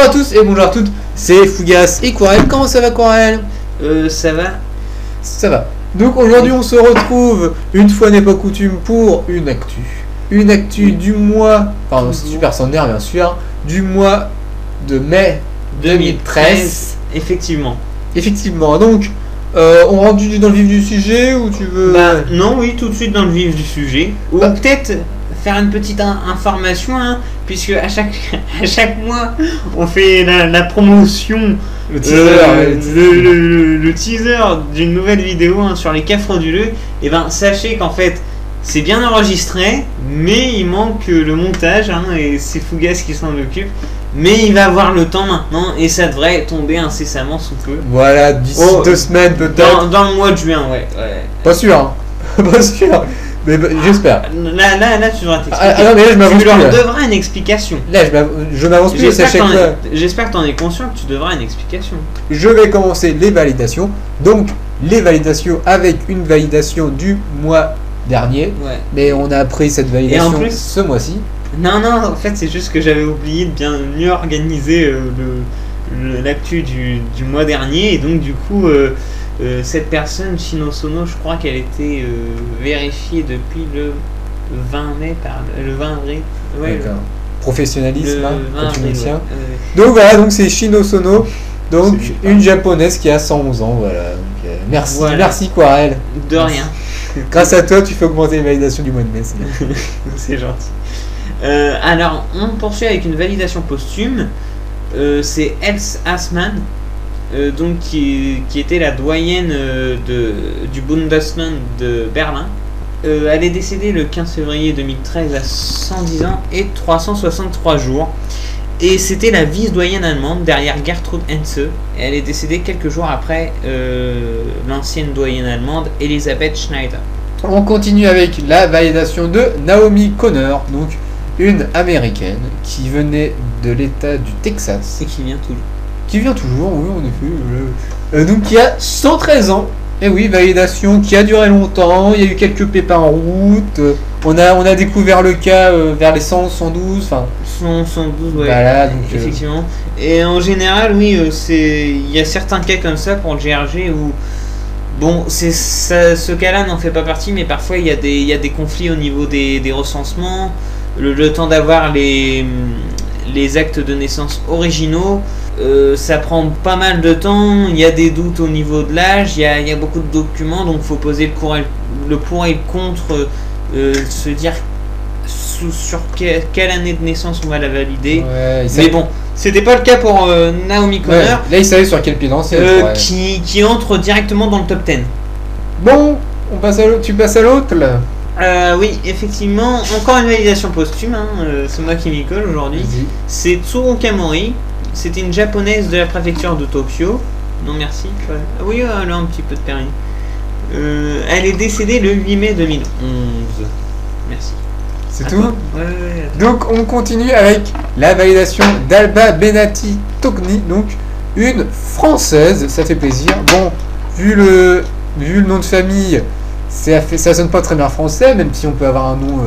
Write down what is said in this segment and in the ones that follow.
à tous et bonjour à toutes, c'est Fougas et Quarel. Comment ça va, Quarel? Ça va. Ça va. Donc aujourd'hui on se retrouve, une fois n'est pas coutume, pour une actu. Une actu du mois, enfin super centenaire bien sûr, du mois de mai 2013. Effectivement. Effectivement, donc on rentre dans le vif du sujet ou tu veux... Non, oui, tout de suite dans le vif du sujet. Ou peut-être faire une petite information, hein, puisque à chaque mois on fait la promotion, le teaser, le teaser d'une nouvelle vidéo, hein, sur les cas frauduleux. Et ben sachez qu'en fait c'est bien enregistré, mais il manque le montage, hein, et c'est Fougas qui s'en occupe. Mais il va avoir le temps maintenant et ça devrait tomber incessamment sous peu. Voilà, d'ici 2 semaines peut-être. Dans le mois de juin, ouais. Pas sûr, hein. Pas sûr. Mais j'espère. Là, tu devras t'expliquer. Non, mais là, je m'avance tu leur plus, devras une explication. Là, je m'avance plus. J'espère que tu en es conscient que tu devras une explication. Je vais commencer les validations. Donc, les validations avec une validation du mois dernier. Ouais. Mais on a pris cette validation en plus, ce mois-ci. Non, en fait, c'est juste que j'avais oublié de bien mieux organiser l'actu du mois dernier. Et donc, du coup... cette personne, Shinosono, je crois qu'elle était vérifiée depuis le 20 mai, le 20 avril. Ouais, professionnalisme, quand tu me tiens. Ouais. Donc voilà, donc c'est Shinosono, donc une japonaise qui a 111 ans. Voilà. Donc, merci, voilà. Merci Quarel. De rien. Grâce à toi, tu fais augmenter les validations du mois de mai. C'est gentil. Alors, on poursuit avec une validation posthume. C'est Else Assmann. Donc qui était la doyenne du Bundesland de Berlin. Elle est décédée le 15 février 2013 à 110 ans et 363 jours. Et c'était la vice-doyenne allemande derrière Gertrud Henze. Elle est décédée quelques jours après l'ancienne doyenne allemande Elisabeth Schneider. On continue avec la validation de Naomi Connor, donc une américaine qui venait de l'état du Texas. Et qui vient toujours. Qui vient toujours, oui, en effet. Donc qui a 113 ans. Et oui, validation qui a duré longtemps. Il y a eu quelques pépins en route. On a découvert le cas vers les 100, 112. Enfin, 112, ouais. Voilà, donc, effectivement. Et en général, oui, il y a certains cas comme ça pour le GRG où... Bon, ce cas-là n'en fait pas partie, mais parfois il y a des conflits au niveau des recensements. Le temps d'avoir les actes de naissance originaux. Ça prend pas mal de temps, il y a des doutes au niveau de l'âge, il y a beaucoup de documents, donc il faut poser le pour et le contre, se dire sur quelle année de naissance on va la valider. Ouais, mais bon, c'était pas le cas pour Naomi Connor. Ouais, là il savait sur quel pied danser. Qui entre directement dans le top 10. Bon, tu passes à l'autre là. Oui, effectivement, encore une validation posthume, hein, c'est moi qui m'y colle aujourd'hui. C'est Tsuruka Mori. C'était une japonaise de la préfecture de Tokyo. Non merci. Ah oui, elle a un petit peu de permis. Elle est décédée le 8 mai 2011. Merci. C'est tout? Ouais. Donc on continue avec la validation d'Alba Benati Togni, donc une française, ça fait plaisir. Bon, vu le nom de famille, ça sonne pas très bien français, même si on peut avoir un nom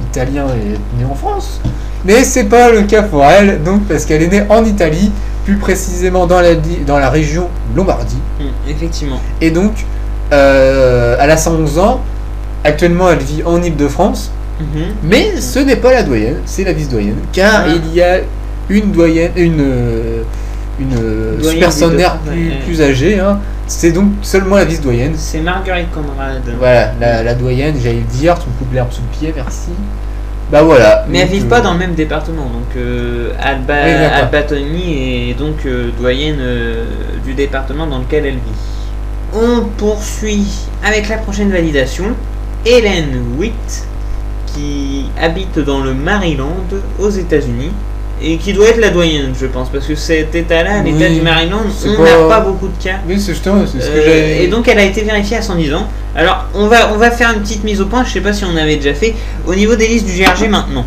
italien et être né en France. Mais c'est pas le cas pour elle, donc parce qu'elle est née en Italie, plus précisément dans la région Lombardie. Effectivement. Et donc, elle a 111 ans. Actuellement, elle vit en Île-de-France. Mais ce n'est pas la doyenne, c'est la vice-doyenne. Car il y a une doyenne, une super centenaire plus âgée. Hein. C'est donc seulement la vice-doyenne. C'est Marguerite Conrad. Voilà, la doyenne, j'allais le dire, tu me coupes l'herbe sous le pied, merci. Bah voilà. Mais elles vivent pas dans le même département, donc Alba Togni est donc doyenne du département dans lequel elle vit. On poursuit avec la prochaine validation. Hélène Witt, qui habite dans le Maryland aux États-Unis et qui doit être la doyenne, je pense, parce que cet état-là, l'état du Maryland, on n'a pas beaucoup de cas. Oui, c'est justement ce que j'avais. Et donc elle a été vérifiée à 110 ans. Alors on va faire une petite mise au point, je sais pas si on avait déjà fait, au niveau des listes du GRG maintenant.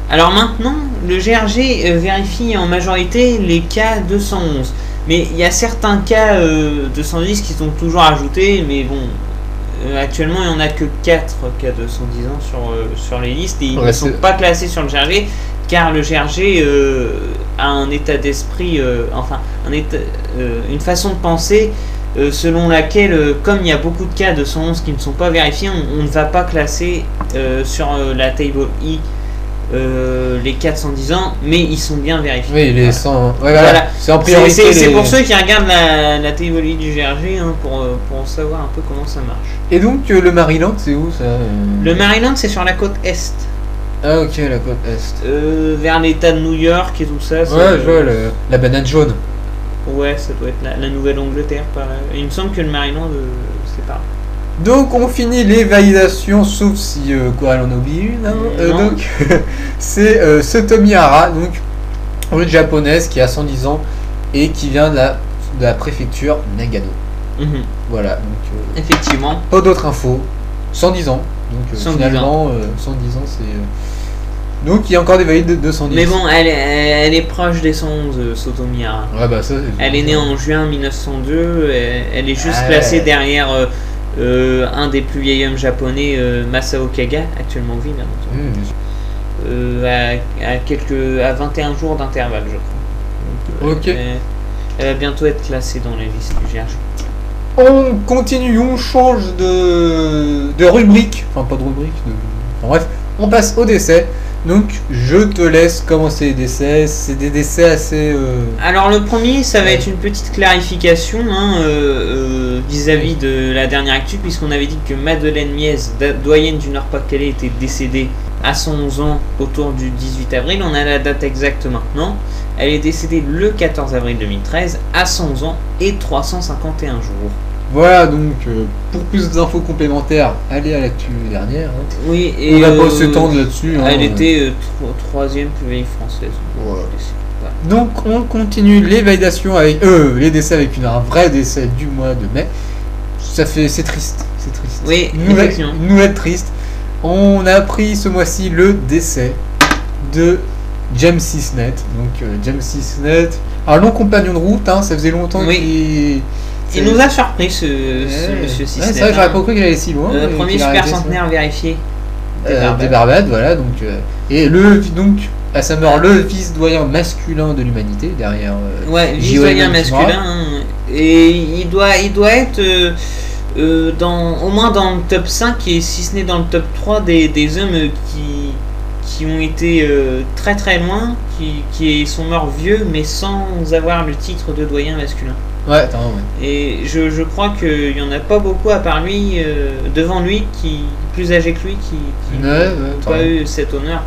Alors maintenant, le GRG vérifie en majorité les cas 211. Mais il y a certains cas 210 qui sont toujours ajoutés, mais bon, actuellement il n'y en a que 4 cas de 110 ans sur les listes et ils ne sont pas classés sur le GRG car le GRG a un état d'esprit, une façon de penser selon laquelle, comme il y a beaucoup de cas de 111 qui ne sont pas vérifiés, on ne va pas classer sur la table I les 410 ans, mais ils sont bien vérifiés. Oui, les 100. Ouais, Voilà. C'est en priorité. C'est pour ceux qui regardent la table I du GRG pour savoir un peu comment ça marche. Et donc, le Maryland, c'est où ça Le Maryland, c'est sur la côte Est. Ah, ok, la côte Est. Vers l'état de New York et tout ça. Ouais, je vois la banane jaune. Ouais, ça doit être la Nouvelle-Angleterre. Il me semble que le Maryland, c'est pas. Donc on finit les validations, sauf si Corel en oublie une. Hein. Non. Donc c'est Satomi Hara, donc une japonaise qui a 110 ans et qui vient de la préfecture Nagano. Voilà, donc Effectivement. pas d'autres infos. 110 ans. Donc 110 finalement 110 ans c'est. Donc il y a encore des valides de 110. Mais bon, elle est proche des 111, Satomi Hara. Ouais, bah ça, Elle est née en juin 1902, elle est juste placée derrière un des plus vieils hommes japonais, Masao Kaga, actuellement en vie, bien entendu. À 21 jours d'intervalle, je crois. Donc, ok. Elle va bientôt être classée dans la liste du GRG. On continue, on change de rubrique. Enfin, pas de rubrique. Enfin, bref, on passe au décès. Donc, je te laisse commencer les décès. C'est des décès assez. Alors, le premier, ça va être une petite clarification vis-à-vis de la dernière actu, puisqu'on avait dit que Madeleine Mies, doyenne du Nord-Pas-de-Calais, était décédée à 111 ans autour du 18 avril. On a la date exacte maintenant. Elle est décédée le 14 avril 2013 à 111 ans et 351 jours. Voilà, donc pour plus d'infos complémentaires, allez à l'actu dernière. Hein. Oui, et on va pas s'étendre là-dessus. Elle était troisième plus vieille française. Voilà. Donc on continue les validations avec les décès avec un vrai décès du mois de mai. C'est triste, c'est triste. Oui, une nouvelle triste. On a appris ce mois-ci le décès de James Sisnet. Donc James Sisnet, un long compagnon de route, hein, ça faisait longtemps qu'il. Il nous a surpris ce monsieur Sisnet. C'est vrai, j'aurais pas cru qu'il allait si loin. Premier super centenaire vérifié des Barbades, voilà. Donc, et à sa mort, le vice-doyen masculin de l'humanité derrière. Ouais, vice-doyen masculin. Hein, et il doit être au moins dans le top 5 et si ce n'est dans le top 3 des hommes qui ont été très très loin, qui sont morts vieux mais sans avoir le titre de doyen masculin. Ouais, attends, ouais. Et je crois qu'il n'y en a pas beaucoup à part lui, devant lui, plus âgé que lui, qui n'ont pas eu cet honneur.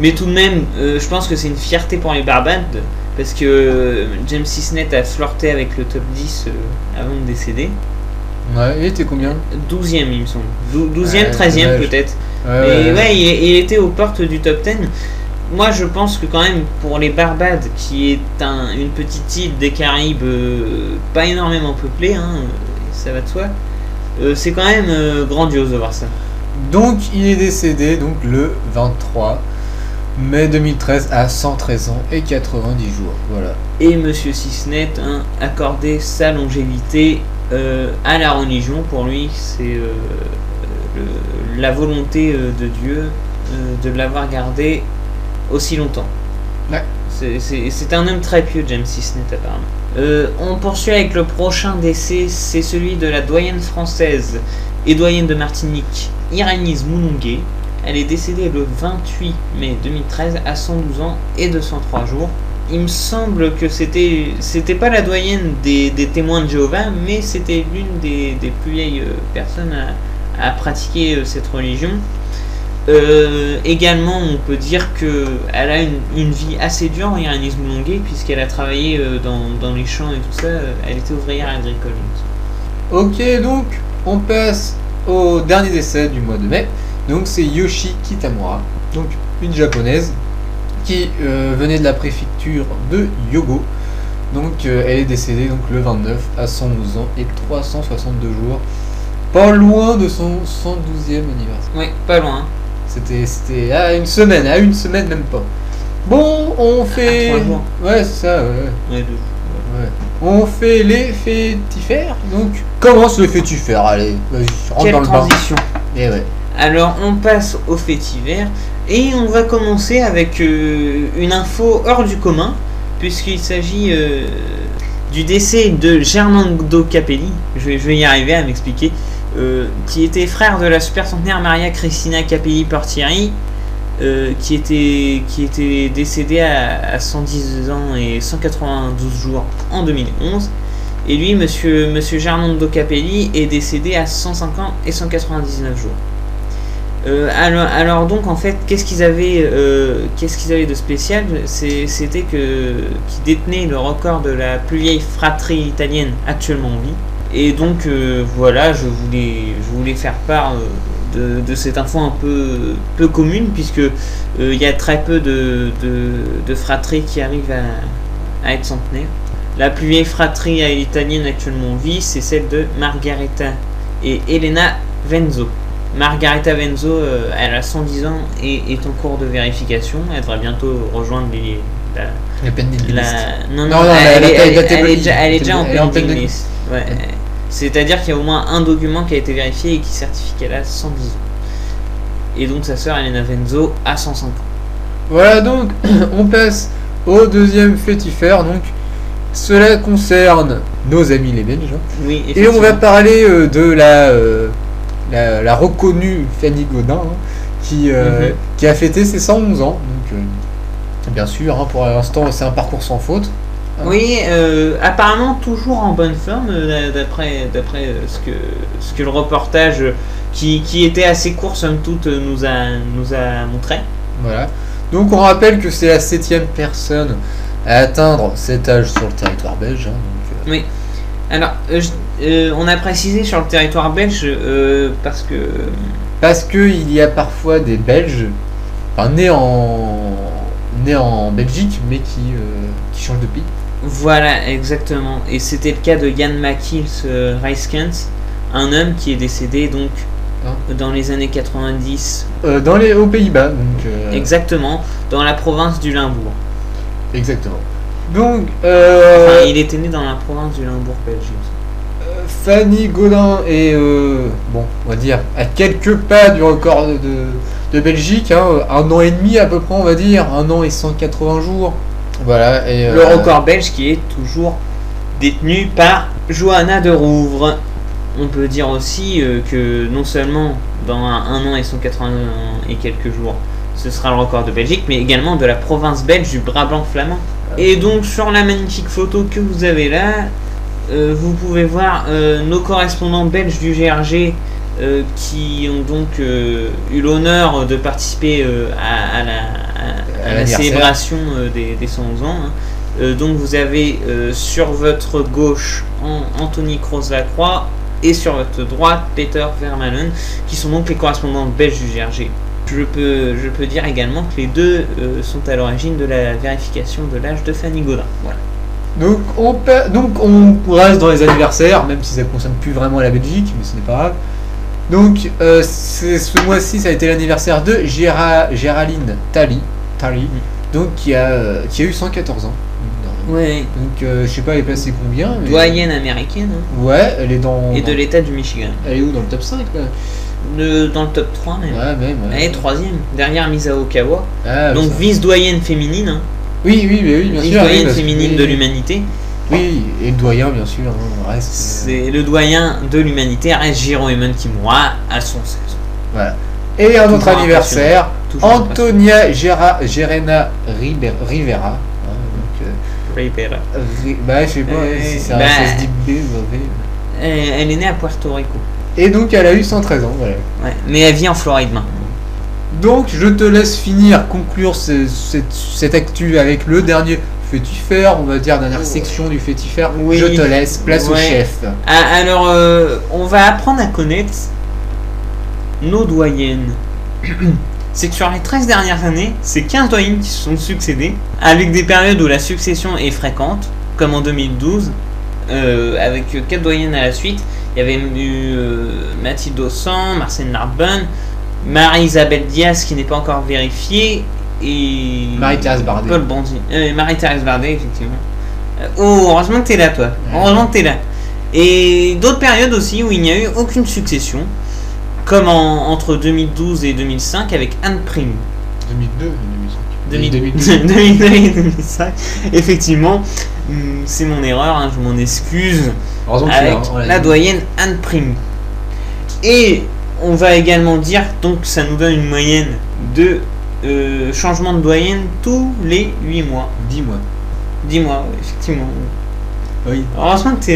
Mais tout de même, je pense que c'est une fierté pour les Barbades, parce que James Sisnet a flirté avec le top 10 avant de décéder. Ouais, il était combien? 12e, il me semble. 12e, 13e peut-être. Ouais, mais il était aux portes du top 10. Moi, je pense que quand même, pour les Barbades, qui est une petite île des Caraïbes pas énormément peuplée, hein, ça va de soi, c'est quand même grandiose de voir ça. Donc, il est décédé le 23 mai 2013 à 113 ans et 90 jours. Voilà. Et Monsieur Sisnet accordé sa longévité à la religion. Pour lui, c'est la volonté de Dieu de l'avoir gardé aussi longtemps. Ouais. C'est un homme très pieux, James Sisnet, apparemment. On poursuit avec le prochain décès, c'est celui de la doyenne française et doyenne de Martinique, Irénise Moulonguet. Elle est décédée le 28 mai 2013 à 112 ans et 203 jours. Il me semble que c'était pas la doyenne des témoins de Jéhovah, mais c'était l'une des plus vieilles personnes à pratiquer cette religion. Également, on peut dire qu'elle a une vie assez dure, Irénise Moulonguet, puisqu'elle a travaillé dans les champs et tout ça. Elle était ouvrière agricole. Ok, donc on passe au dernier décès du mois de mai. Donc c'est Yoshi Kitamura, donc une japonaise qui venait de la préfecture de Hyogo. Donc elle est décédée le 29 à 111 ans et 362 jours. Pas loin de son 112e anniversaire. Oui, pas loin. C'était à une semaine même pas. Bon, on fait. 3 jours. Ouais, c'est ça, ouais. Ouais, 2 jours. Ouais. On fait les fétifères. Donc, commence le fétifère. Allez, vas-y, rentre dans le bain. Quelle transition. Et ouais. Alors, on passe au fétivert et on va commencer avec une info hors du commun, puisqu'il s'agit du décès de Gernando Capelli, je vais y arriver à m'expliquer, qui était frère de la super centenaire Maria Cristina Capelli Portieri, qui était décédée à 110 ans et 192 jours en 2011. Et lui, monsieur Gernando Capelli, est décédé à 105 ans et 199 jours. Alors donc en fait, qu'est-ce qu'ils avaient de spécial? C'était qu'ils détenaient le record de la plus vieille fratrie italienne actuellement en vie. Et donc voilà, je voulais faire part de cette info un peu commune, puisque il y a très peu de fratries qui arrivent à être centenaires. La plus vieille fratrie italienne actuellement en vie, c'est celle de Margareta et Elena Venzo. Margareta Venzo, elle a 110 ans et est en cours de vérification. Elle devrait bientôt rejoindre la pending list. Non, elle est déjà en pending list. Ouais. C'est-à-dire qu'il y a au moins un document qui a été vérifié et qui certifie qu'elle a 110 ans. Et donc sa sœur Elena Venzo a 105 ans. Voilà, donc on passe au deuxième fétifère. Donc cela concerne nos amis les Belges. Oui, et on va parler de la reconnue Fanny Godin, qui a fêté ses 111 ans. Donc, bien sûr, pour l'instant, c'est un parcours sans faute. Oui, apparemment toujours en bonne forme, d'après ce que le reportage, qui était assez court, somme toute, nous a montré. Voilà. Donc, on rappelle que c'est la 7e personne à atteindre cet âge sur le territoire belge. Oui. Alors, on a précisé sur le territoire belge parce que il y a parfois des Belges, nés en Belgique, mais qui changent de pays. Voilà, exactement. Et c'était le cas de Jan Makils Reiskens, un homme qui est décédé donc dans les années 90. Aux Pays-Bas. Exactement, dans la province du Limbourg. Exactement. Donc, il était né dans la province du Limbourg belge. Fanny Godin est, on va dire, à quelques pas du record de Belgique, 1 an et demi à peu près, on va dire, 1 an et 180 jours. Voilà. Et, le record belge qui est toujours détenu par Johanna de Rouvre. On peut dire aussi que non seulement dans 1 an et 180 et quelques jours, ce sera le record de Belgique, mais également de la province belge du Brabant flamand. Et donc sur la magnifique photo que vous avez là, vous pouvez voir nos correspondants belges du GRG qui ont donc eu l'honneur de participer à la célébration des 111 ans. Donc vous avez sur votre gauche Anthony Croze-Lacroix et sur votre droite Peter Vermalen, qui sont donc les correspondants belges du GRG. Je peux dire également que les deux sont à l'origine de la vérification de l'âge de Fanny Godin. Voilà. Donc on reste dans les anniversaires, même si ça ne concerne plus vraiment la Belgique, mais ce n'est pas grave. Donc ce mois-ci, ça a été l'anniversaire de Géraldine Talley, donc qui a eu 114 ans. Ouais. Donc je sais pas, elle est placée combien, mais... Doyenne américaine. Ouais, elle est dans... Et de l'état du Michigan. Elle est où, dans le top 5 là? Dans le top 3 même. Ouais, même. Elle est 3ème, derrière Misao Kawa. Ah, donc vice-doyenne féminine. Oui, bien sûr. Vice-doyenne féminine de l'humanité. Oui, et le doyen, bien sûr, reste... C'est le doyen de l'humanité, reste Jérôme Eamon Kimura à son 16 ans. Voilà. Et un autre anniversaire, Antonia Gerena Rivera. Rivera. Je sais pas si ça se dit B ou V. Elle est née à Puerto Rico. Et donc elle a eu 113 ans, voilà. Ouais, mais elle vit en Floride maintenant. Donc je te laisse conclure cette actu avec le dernier fétifère, on va dire, dernière section du fétifère. Oui. Je te laisse, place au chef. Alors, on va apprendre à connaître nos doyennes. C'est que sur les 13 dernières années, c'est 15 doyennes qui se sont succédées, avec des périodes où la succession est fréquente, comme en 2012, avec 4 doyennes à la suite. Il y avait eu Mathilde Dossan, Marcel Narbonne, Marie-Isabelle Diaz qui n'est pas encore vérifiée, et Marie-Thérèse Bardet. Paul Bondy. Marie-Thérèse Bardet, effectivement. Heureusement que t'es là, toi. Ouais. Heureusement que t'es là. Et d'autres périodes aussi où il n'y a eu aucune succession, comme entre 2012 et 2005 avec Anne Prime. 2002 et 2005. Effectivement, c'est mon erreur, hein, je m'en excuse. Heureusement que Avec tu l'as, la doyenne Anne Prim. Et on va également dire, donc ça nous donne une moyenne de changement de doyenne tous les 8 mois. 10 mois. 10 mois, ouais, effectivement. Oui. Heureusement que tu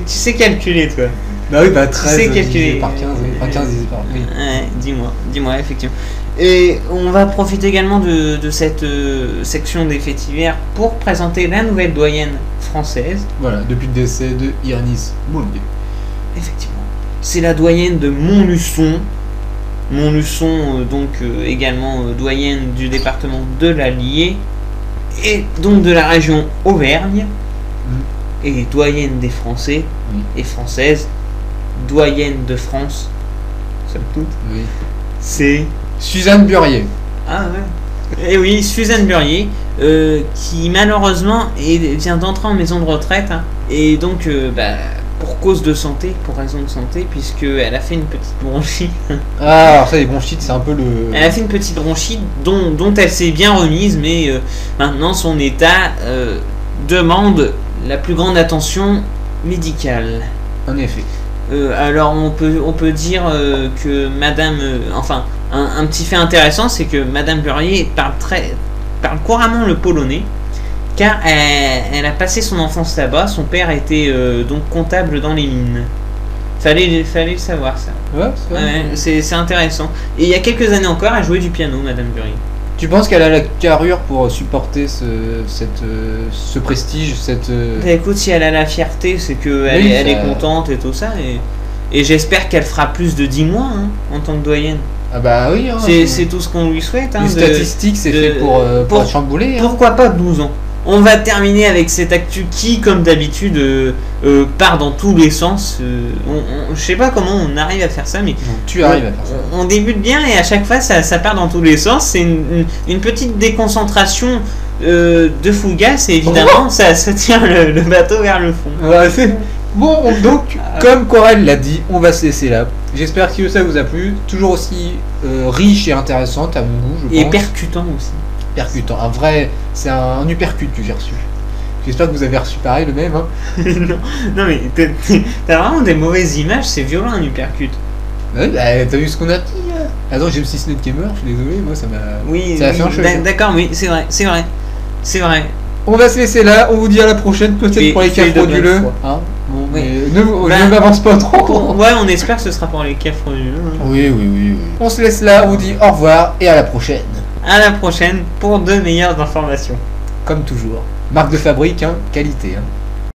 sais calculer, toi. Bah oui, bah 13 sais calculer. divisé par 15, enfin 15 divisé par... Oui. Ouais, 10 mois, effectivement. Et on va profiter également de cette section des faits divers pour présenter la nouvelle doyenne française. Voilà, depuis le décès de Irnis Moullier. Effectivement. C'est la doyenne de Montluçon. Montluçon, donc également doyenne du département de l'Allier et donc de la région Auvergne. Et doyenne des Français et Françaises, doyenne de France, somme toute. Oui. C'est Suzanne Burier. Ah ouais. Et oui, Suzanne Burier, qui malheureusement vient d'entrer en maison de retraite, hein, et donc pour cause de santé, pour raison de santé, puisqu'elle a fait une petite bronchite. Ah, alors ça, les bronchites, c'est un peu le... Elle a fait une petite bronchite dont elle s'est bien remise, mais maintenant son état demande la plus grande attention médicale. En effet. Alors on peut dire que Madame, un petit fait intéressant, c'est que Madame Burier parle couramment le polonais, car elle a passé son enfance là-bas. Son père était donc comptable dans les mines. Fallait le savoir, ça. Ouais, c'est vrai. Ouais, c'est intéressant. Et il y a quelques années encore, elle jouait du piano, Madame Burier. Tu penses qu'elle a la carrure pour supporter ce prestige, cette... Bah, écoute, si elle a la fierté, c'est qu'elle Oui, elle ça- est contente et tout ça. Et j'espère qu'elle fera plus de 10 mois, hein, en tant que doyenne. Ah bah oui, hein, C'est tout ce qu'on lui souhaite. Hein, les statistiques, c'est fait pour être chamboulé. Hein. Pourquoi pas 12 ans. On va terminer avec cette actu qui, comme d'habitude, part dans tous les sens. Je sais pas comment on arrive à faire ça, mais Non, tu arrives à faire ça. on débute bien et à chaque fois ça part dans tous les sens. C'est une petite déconcentration de Fougas et évidemment ça tire le bateau vers le fond. Ouais, c'est... Bon, donc, comme Corel l'a dit, on va se laisser là. J'espère que ça vous a plu. Toujours aussi riche et intéressante à mon goût, je pense. Et percutant aussi. Percutant. Un vrai... C'est un uppercut que j'ai reçu. J'espère que vous avez reçu pareil, le même. Hein. non mais t'as vraiment des mauvaises images, c'est violent un uppercut. Ouais, bah, t'as vu ce qu'on a dit là. Attends, j'ai le 6 net qui est mort, je suis désolé, moi ça m'a... Oui, ça a fait un choc. d'accord, oui, c'est vrai. On va se laisser là, on vous dit à la prochaine, peut-être pour les cas fais de bonne frauduleux. foi. Hein bon, Oui. mais ne m'avance pas trop. Ouais, on espère que ce sera pour les cas frauduleux. Hein. Oui. On se laisse là, on vous dit au revoir et à la prochaine. À la prochaine pour de meilleures informations. Comme toujours. Marque de fabrique, hein, qualité. Hein.